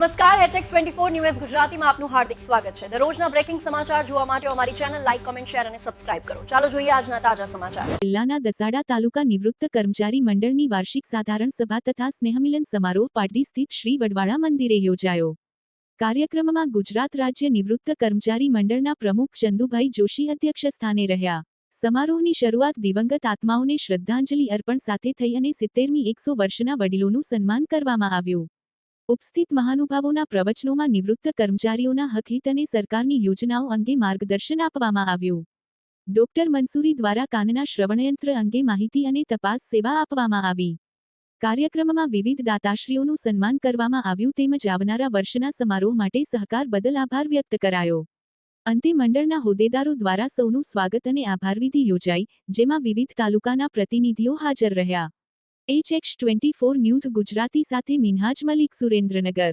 નમસ્કાર HX24 news ગુજરાતીમાં આપનું હાર્દિક સ્વાગત છે। દરરોજના બ્રેકિંગ સમાચાર જોવા માટે અમારી ચેનલ લાઇક, કમેન્ટ, શેર અને સબસ્ક્રાઇબ કરો। ચાલો જોઈએ આજના તાજા સમાચાર। જિલ્લાના દસાડા તાલુકા નિવૃત્ત કર્મચારી મંડળની વાર્ષિક સાધારણ સભા તથા સ્નેહમિલન સમારોહ પાટડી સ્થિત શ્રી વડવાળા મંદિરે યોજાયો। કાર્યક્રમમાં ગુજરાત રાજ્ય નિવૃત્ત કર્મચારી મંડળના પ્રમુખ ચંદુભાઈ જોશી અધ્યક્ષ સ્થાને રહ્યા। સમારોહની શરૂઆત દિવંગત આત્માઓને શ્રદ્ધાંજલિ અર્પણ સાથે થઈ અને 70મી 100 વર્ષના વડીલોનું સન્માન કરવામાં આવ્યું। ઉપસ્થિત મહાનુભાવોના પ્રવચનોમાં નિવૃત્ત કર્મચારીઓના હકહિત અને સરકારની યોજનાઓ અંગે માર્ગદર્શન આપવામાં આવ્યું। ડોક્ટર મંસૂરી દ્વારા કાનના શ્રવણયંત્ર અંગે માહિતી અને તપાસ સેવા આપવામાં આવી। કાર્યક્રમમાં વિવિધ દાતાશ્રીઓનું સન્માન કરવામાં આવ્યું તેમજ આવનારા વર્ષના સમારોહ માટે સહકાર બદલ આભાર વ્યક્ત કરાયો। અંતે મંડળના હોદ્દેદારો દ્વારા સૌનું સ્વાગત અને આભારવિધિ યોજાઈ, જેમાં વિવિધ તાલુકાના પ્રતિનિધિઓ હાજર રહ્યા। HX24 ન્યૂઝ ગુજરાતી સાથે મિનહાજ મલિક, સુરેન્દ્રનગર।